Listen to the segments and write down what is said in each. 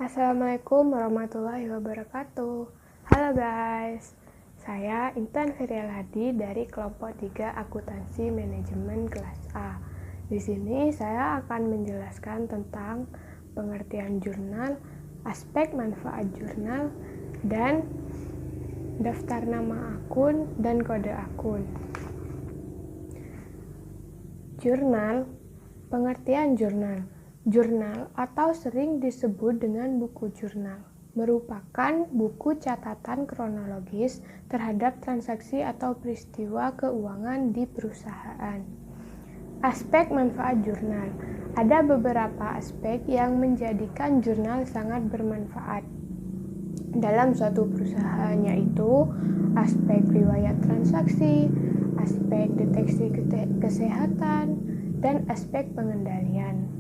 Assalamualaikum warahmatullahi wabarakatuh. Halo guys, saya Intan Ferial Hadi dari kelompok 3 Akuntansi Manajemen kelas A. Di sini saya akan menjelaskan tentang pengertian jurnal, aspek manfaat jurnal, dan daftar nama akun dan kode akun. Jurnal, pengertian jurnal. Jurnal atau sering disebut dengan buku jurnal merupakan buku catatan kronologis terhadap transaksi atau peristiwa keuangan di perusahaan. Aspek manfaat jurnal. Ada beberapa aspek yang menjadikan jurnal sangat bermanfaat dalam suatu perusahaan, yaitu aspek riwayat transaksi, aspek deteksi kesehatan, dan aspek pengendalian.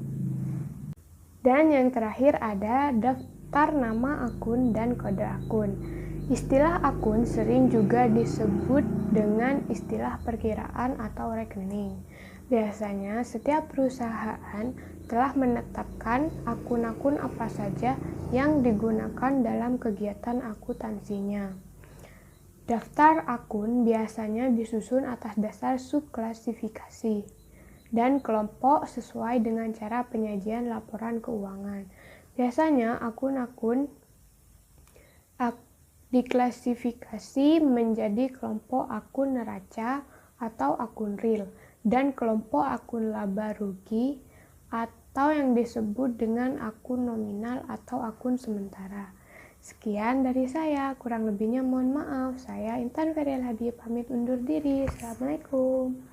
Dan yang terakhir ada daftar nama akun dan kode akun. Istilah akun sering juga disebut dengan istilah perkiraan atau rekening. Biasanya setiap perusahaan telah menetapkan akun-akun apa saja yang digunakan dalam kegiatan akuntansinya. Daftar akun biasanya disusun atas dasar subklasifikasi dan kelompok sesuai dengan cara penyajian laporan keuangan. Biasanya akun-akun diklasifikasi menjadi kelompok akun neraca atau akun real dan kelompok akun laba rugi atau yang disebut dengan akun nominal atau akun sementara. Sekian dari saya, kurang lebihnya mohon maaf. Saya Intan Ferial Hadi pamit undur diri. Assalamualaikum.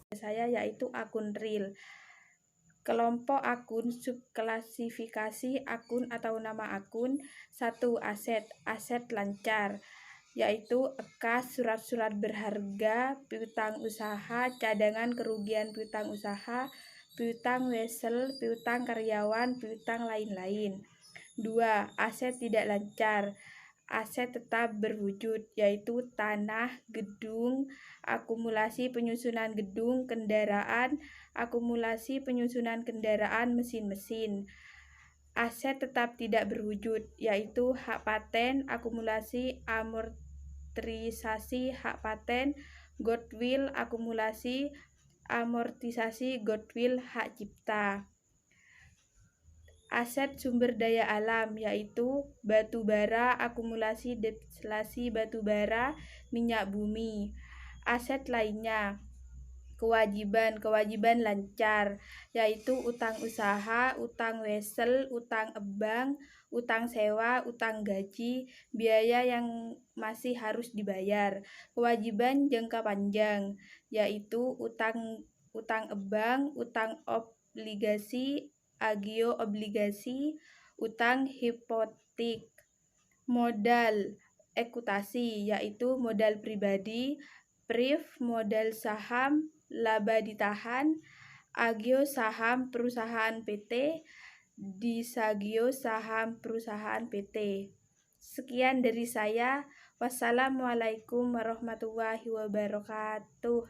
Saya yaitu akun real. Kelompok akun subklasifikasi akun atau nama akun. 1. Aset lancar, yaitu kas, surat-surat berharga, piutang usaha, cadangan kerugian piutang usaha, piutang wesel, piutang karyawan, piutang lain-lain. 2. Aset tidak lancar, aset tetap berwujud, yaitu tanah, gedung, akumulasi penyusunan gedung, kendaraan, akumulasi penyusunan kendaraan, mesin-mesin. Aset tetap tidak berwujud, yaitu hak paten, akumulasi amortisasi hak paten, goodwill, akumulasi amortisasi goodwill, hak cipta. Aset sumber daya alam, yaitu batu bara, akumulasi deslasi batu bara, minyak bumi. Aset lainnya, kewajiban lancar, yaitu utang usaha, utang wesel, utang ebang, utang sewa, utang gaji, biaya yang masih harus dibayar. Kewajiban jangka panjang, yaitu utang ebang, utang obligasi, agio obligasi, utang hipotek. Modal ekutasi, yaitu modal pribadi, pref, modal saham, laba ditahan, agio saham perusahaan PT, disagio saham perusahaan PT. Sekian dari saya. Wassalamualaikum warahmatullahi wabarakatuh.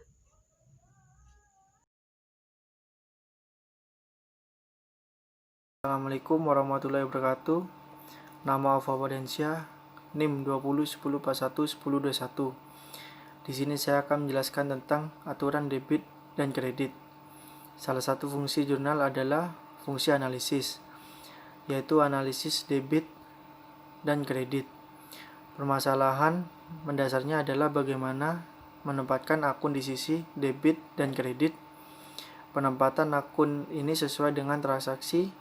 Assalamualaikum warahmatullahi wabarakatuh. Nama Alfa Wadensia, NIM 2010411021. Di sini saya akan menjelaskan tentang aturan debit dan kredit. Salah satu fungsi jurnal adalah fungsi analisis, yaitu analisis debit dan kredit. Permasalahan mendasarnya adalah bagaimana menempatkan akun di sisi debit dan kredit. Penempatan akun ini sesuai dengan transaksi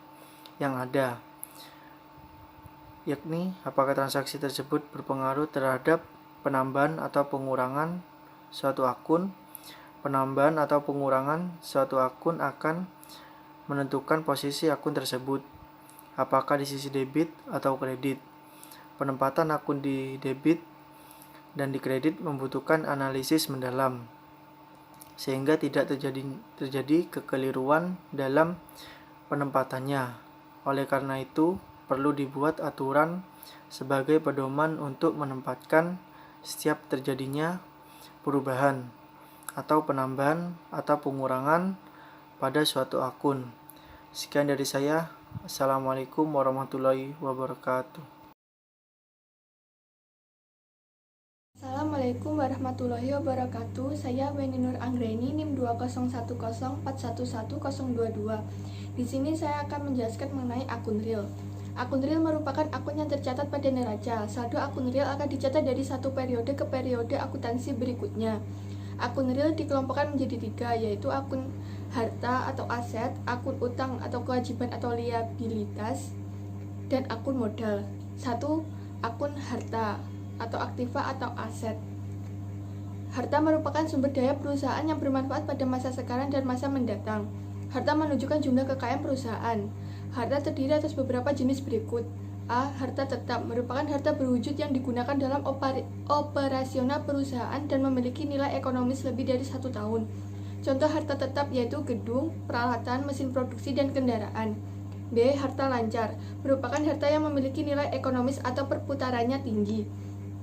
yang ada, yakni apakah transaksi tersebut berpengaruh terhadap penambahan atau pengurangan suatu akun. Penambahan atau pengurangan suatu akun akan menentukan posisi akun tersebut, apakah di sisi debit atau kredit. Penempatan akun di debit dan di kredit membutuhkan analisis mendalam, sehingga tidak terjadi kekeliruan dalam penempatannya. Oleh karena itu, perlu dibuat aturan sebagai pedoman untuk menempatkan setiap terjadinya perubahan atau penambahan atau pengurangan pada suatu akun. Sekian dari saya. Assalamualaikum warahmatullahi wabarakatuh. Assalamualaikum warahmatullahi wabarakatuh. Saya Weni Nur Anggreni, NIM 20104111022. Di sini saya akan menjelaskan mengenai akun real. Akun real merupakan akun yang tercatat pada neraca. Saldo akun real akan dicatat dari satu periode ke periode akuntansi berikutnya. Akun real dikelompokkan menjadi 3, yaitu akun harta atau aset, akun utang atau kewajiban atau liabilitas, dan akun modal. 1. Akun harta atau aktiva atau aset. Harta merupakan sumber daya perusahaan yang bermanfaat pada masa sekarang dan masa mendatang. Harta menunjukkan jumlah kekayaan perusahaan. Harta terdiri atas beberapa jenis berikut. A. Harta tetap merupakan harta berwujud yang digunakan dalam operasional perusahaan dan memiliki nilai ekonomis lebih dari 1 tahun. Contoh harta tetap yaitu gedung, peralatan, mesin produksi, dan kendaraan. B. Harta lancar merupakan harta yang memiliki nilai ekonomis atau perputarannya tinggi,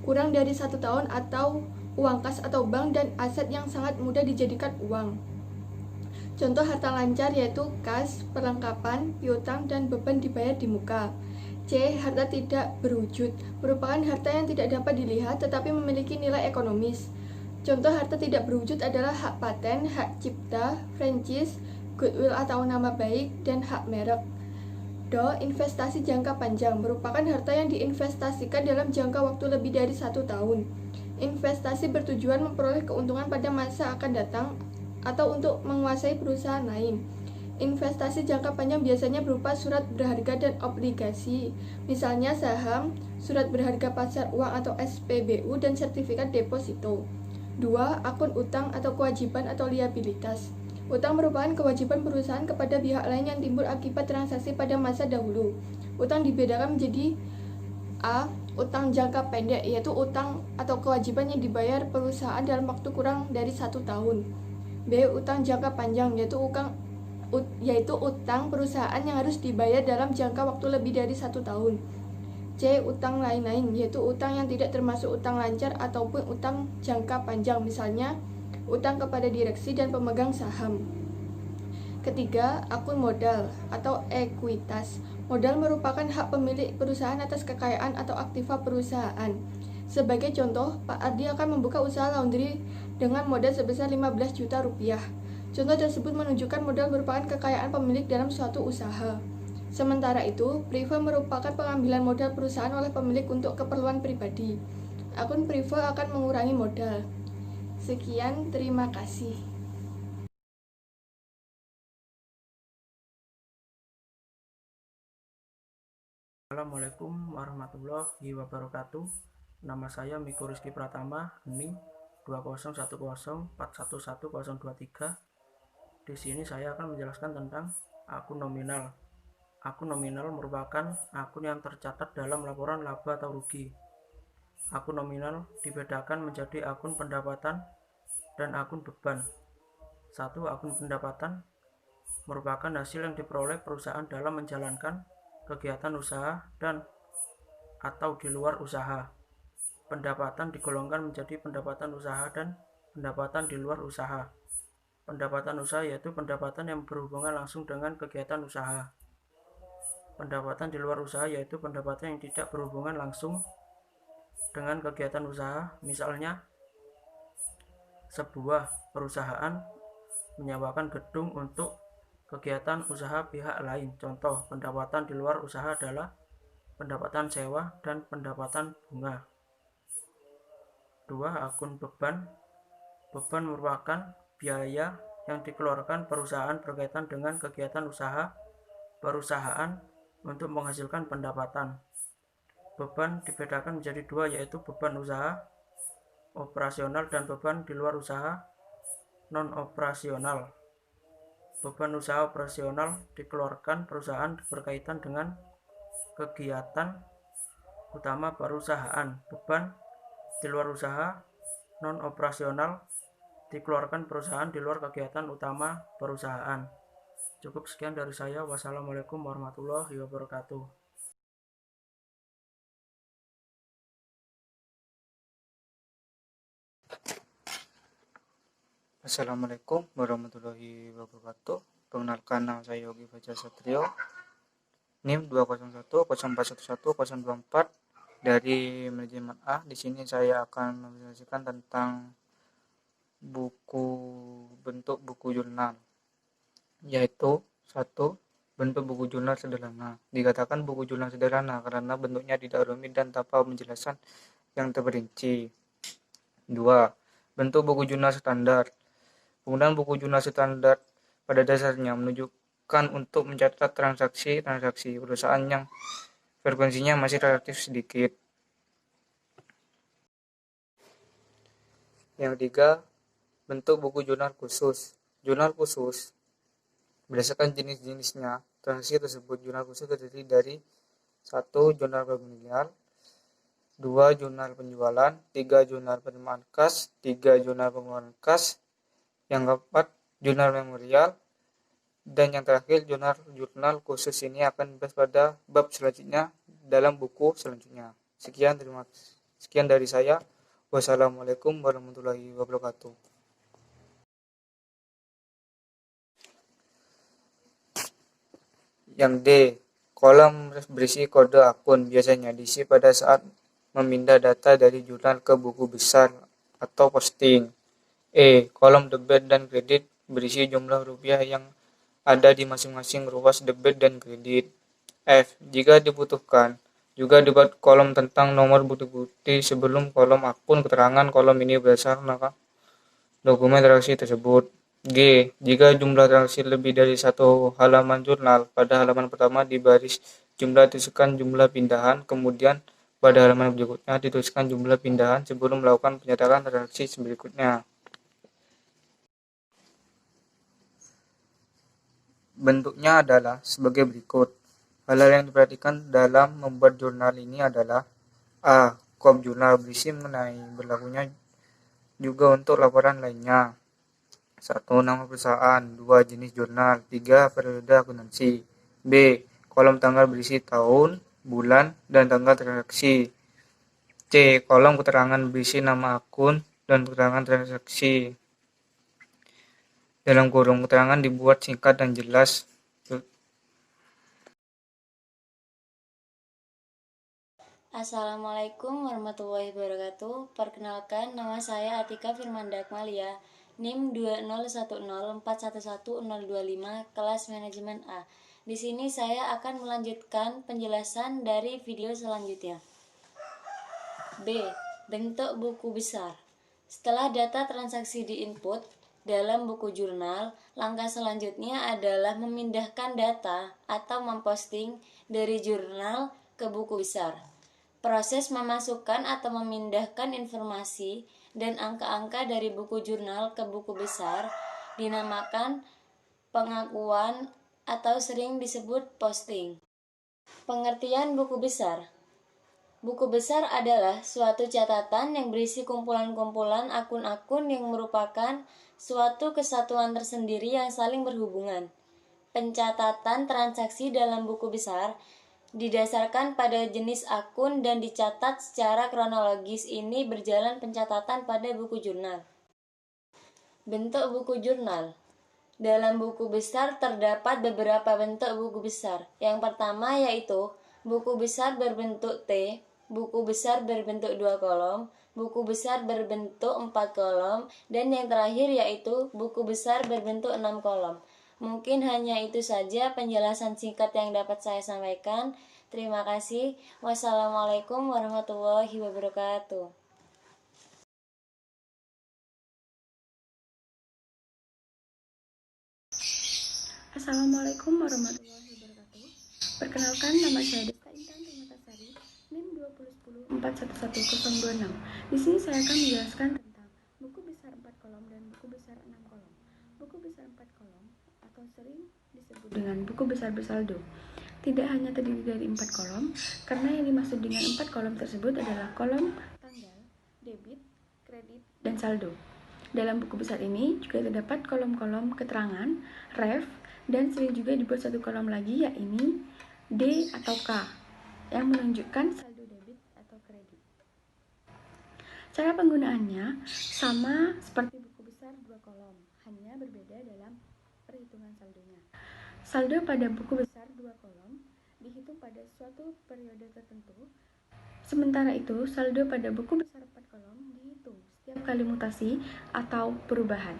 kurang dari 1 tahun, atau uang kas atau bank dan aset yang sangat mudah dijadikan uang. Contoh harta lancar yaitu kas, perlengkapan, piutang, dan beban dibayar di muka. C. Harta tidak berwujud merupakan harta yang tidak dapat dilihat tetapi memiliki nilai ekonomis. Contoh harta tidak berwujud adalah hak paten, hak cipta, franchise, goodwill atau nama baik, dan hak merek. Do. Investasi jangka panjang merupakan harta yang diinvestasikan dalam jangka waktu lebih dari 1 tahun. Investasi bertujuan memperoleh keuntungan pada masa akan datang atau untuk menguasai perusahaan lain. Investasi jangka panjang biasanya berupa surat berharga dan obligasi, misalnya saham, surat berharga pasar uang atau SPBU, dan sertifikat deposito. 2. Akun utang atau kewajiban atau liabilitas. Utang merupakan kewajiban perusahaan kepada pihak lain yang timbul akibat transaksi pada masa dahulu. Utang dibedakan menjadi A. Utang jangka pendek, yaitu utang atau kewajiban yang dibayar perusahaan dalam waktu kurang dari 1 tahun. B. Utang jangka panjang, yaitu utang perusahaan yang harus dibayar dalam jangka waktu lebih dari 1 tahun. C. Utang lain-lain, yaitu utang yang tidak termasuk utang lancar ataupun utang jangka panjang, misalnya utang kepada direksi dan pemegang saham. Ketiga, akun modal atau ekuitas. Modal merupakan hak pemilik perusahaan atas kekayaan atau aktiva perusahaan. Sebagai contoh, Pak Ardi akan membuka usaha laundry dengan modal sebesar 15 juta rupiah. Contoh tersebut menunjukkan modal merupakan kekayaan pemilik dalam suatu usaha. Sementara itu, prive merupakan pengambilan modal perusahaan oleh pemilik untuk keperluan pribadi. Akun prive akan mengurangi modal. Sekian, terima kasih. Assalamualaikum warahmatullahi wabarakatuh. Nama saya Miko Rizky Pratama, NIM 20110411023. Di sini saya akan menjelaskan tentang akun nominal. Akun nominal merupakan akun yang tercatat dalam laporan laba atau rugi. Akun nominal dibedakan menjadi akun pendapatan dan akun beban. 1. Akun pendapatan merupakan hasil yang diperoleh perusahaan dalam menjalankan kegiatan usaha dan atau di luar usaha. Pendapatan digolongkan menjadi pendapatan usaha dan pendapatan di luar usaha. Pendapatan usaha yaitu pendapatan yang berhubungan langsung dengan kegiatan usaha. Pendapatan di luar usaha yaitu pendapatan yang tidak berhubungan langsung dengan kegiatan usaha. Misalnya, sebuah perusahaan menyewakan gedung untuk kegiatan usaha pihak lain. Contoh pendapatan di luar usaha adalah pendapatan sewa dan pendapatan bunga. 2. Akun beban. Beban merupakan biaya yang dikeluarkan perusahaan berkaitan dengan kegiatan usaha perusahaan untuk menghasilkan pendapatan. Beban dibedakan menjadi 2, yaitu beban usaha operasional dan beban di luar usaha non-operasional. Beban usaha operasional dikeluarkan perusahaan berkaitan dengan kegiatan utama perusahaan. Beban di luar usaha non-operasional dikeluarkan perusahaan di luar kegiatan utama perusahaan. Cukup sekian dari saya. Wassalamualaikum warahmatullahi wabarakatuh. Assalamualaikum warahmatullahi wabarakatuh. Perkenalkan, nama saya Yogi Fajar Satrio NIM 201041124 dari manajemen A. Di sini saya akan menjelaskan tentang bentuk buku jurnal, yaitu 1. Bentuk buku jurnal sederhana. Dikatakan buku jurnal sederhana karena bentuknya tidak rumit dan tanpa penjelasan yang terperinci. 2. Bentuk buku jurnal standar. Penggunaan buku jurnal standar pada dasarnya menunjukkan untuk mencatat transaksi perusahaan yang frekuensinya masih relatif sedikit. Yang 3. Bentuk buku jurnal khusus. Jurnal khusus berdasarkan jenis-jenisnya transaksi tersebut. Jurnal khusus terdiri dari 1. Jurnal familiar, 2. Jurnal penjualan, 3. Jurnal penerimaan kas, 3. Jurnal pengeluaran kas, yang keempat jurnal memorial, dan yang terakhir jurnal khusus ini akan dibahas pada bab selanjutnya dalam buku selanjutnya. Sekian dari saya. Wassalamualaikum warahmatullahi wabarakatuh. Yang D. Kolom berisi kode akun biasanya diisi pada saat memindah data dari jurnal ke buku besar atau posting. E. Kolom debit dan kredit berisi jumlah rupiah yang ada di masing-masing ruas debit dan kredit. F. Jika dibutuhkan, juga dibuat kolom tentang nomor bukti-bukti sebelum kolom akun keterangan. Kolom ini berdasarkan dokumen transaksi tersebut. G. Jika jumlah transaksi lebih dari satu halaman jurnal, pada halaman pertama di baris jumlah dituliskan jumlah pindahan, kemudian pada halaman berikutnya dituliskan jumlah pindahan sebelum melakukan penyertaan transaksi berikutnya. Bentuknya adalah sebagai berikut. Hal-hal yang diperhatikan dalam membuat jurnal ini adalah A. Kop jurnal berisi mengenai berlakunya juga untuk laporan lainnya. 1. Nama perusahaan, 2. Jenis jurnal, 3. Periode akuntansi. B. Kolom tanggal berisi tahun, bulan, dan tanggal transaksi. C. Kolom keterangan berisi nama akun dan keterangan transaksi. Dalam kurung keterangan dibuat singkat dan jelas. Assalamualaikum warahmatullahi wabarakatuh. Perkenalkan, nama saya Atika Firmanda Akmalia, NIM 20104111025, kelas manajemen A. Di sini saya akan melanjutkan penjelasan dari video selanjutnya. B. Bentuk buku besar. Setelah data transaksi diinput dalam buku jurnal, langkah selanjutnya adalah memindahkan data atau memposting dari jurnal ke buku besar. Proses memasukkan atau memindahkan informasi dan angka-angka dari buku jurnal ke buku besar dinamakan pengakuan atau sering disebut posting. Pengertian buku besar. Buku besar adalah suatu catatan yang berisi kumpulan-kumpulan akun-akun yang merupakan suatu kesatuan tersendiri yang saling berhubungan. Pencatatan transaksi dalam buku besar didasarkan pada jenis akun dan dicatat secara kronologis. Ini berjalan pencatatan pada buku jurnal. Bentuk buku jurnal. Dalam buku besar terdapat beberapa bentuk buku besar. Yang pertama yaitu buku besar berbentuk T, buku besar berbentuk 2 kolom, buku besar berbentuk 4 kolom, dan yang terakhir yaitu buku besar berbentuk 6 kolom. Mungkin hanya itu saja penjelasan singkat yang dapat saya sampaikan. Terima kasih. Wassalamualaikum warahmatullahi wabarakatuh. Assalamualaikum warahmatullahi wabarakatuh. Perkenalkan, nama saya Desta Intan Trimatasari, NIM 20104111026. Di sini saya akan menjelaskan tentang buku besar 4 kolom dan buku besar 6 kolom. Buku besar 4 kolom atau sering disebut dengan buku besar bersaldo tidak hanya terdiri dari 4 kolom, karena yang dimaksud dengan 4 kolom tersebut adalah kolom tanggal, debit, kredit, dan saldo. Dalam buku besar ini juga terdapat kolom-kolom keterangan, ref, dan sering juga dibuat satu kolom lagi, yakni D atau K, yang menunjukkan saldo debit atau kredit. Cara penggunaannya sama seperti buku besar 2 kolom, hanya berbeda dalam perhitungan saldonya. Saldo pada buku besar 2 kolom dihitung pada suatu periode tertentu. Sementara itu, saldo pada buku besar 4 kolom dihitung setiap kali mutasi atau perubahan.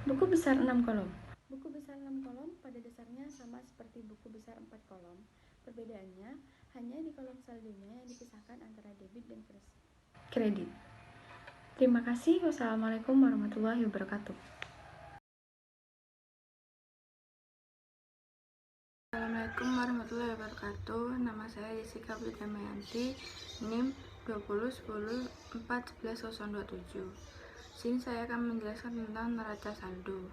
Buku besar 6 kolom. Buku besar 6 kolom pada dasarnya sama seperti buku besar 4 kolom. Perbedaannya hanya di kolom saldonya yang dipisahkan antara debit dan kredit. Terima kasih. Wassalamualaikum warahmatullahi wabarakatuh. Assalamualaikum warahmatullahi wabarakatuh. Nama saya Jessica Putri-Damayanti, NIM 2010141127. Sini saya akan menjelaskan tentang neraca saldo.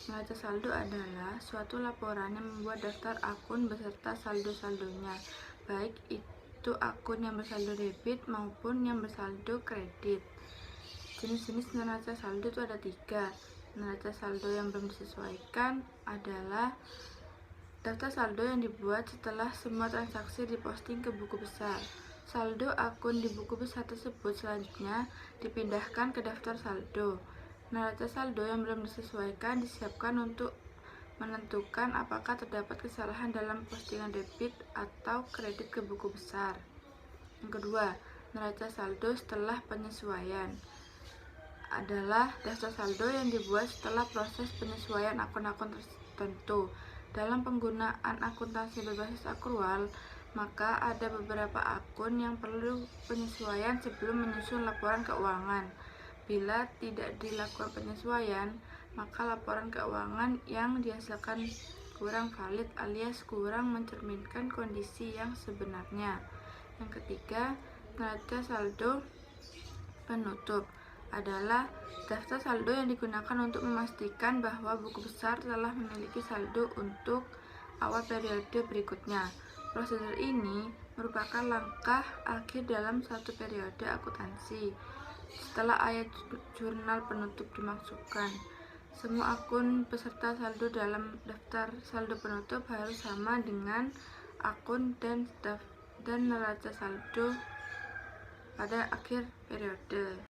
Neraca saldo adalah suatu laporan yang membuat daftar akun beserta saldo-saldonya, baik itu akun yang bersaldo debit maupun yang bersaldo kredit. Jenis-jenis neraca saldo itu ada 3. Neraca saldo yang belum disesuaikan adalah daftar saldo yang dibuat setelah semua transaksi diposting ke buku besar. Saldo akun di buku besar tersebut selanjutnya dipindahkan ke daftar saldo. Neraca saldo yang belum disesuaikan disiapkan untuk menentukan apakah terdapat kesalahan dalam postingan debit atau kredit ke buku besar. Yang kedua, neraca saldo setelah penyesuaian adalah daftar saldo yang dibuat setelah proses penyesuaian akun-akun tertentu. Dalam penggunaan akuntansi berbasis akrual, maka ada beberapa akun yang perlu penyesuaian sebelum menyusun laporan keuangan. Bila tidak dilakukan penyesuaian, maka laporan keuangan yang dihasilkan kurang valid alias kurang mencerminkan kondisi yang sebenarnya. Yang ketiga, neraca saldo penutup adalah daftar saldo yang digunakan untuk memastikan bahwa buku besar telah memiliki saldo untuk awal periode berikutnya. Prosedur ini merupakan langkah akhir dalam satu periode akuntansi. Setelah ayat jurnal penutup dimasukkan, semua akun peserta saldo dalam daftar saldo penutup harus sama dengan akun dan neraca saldo pada akhir periode.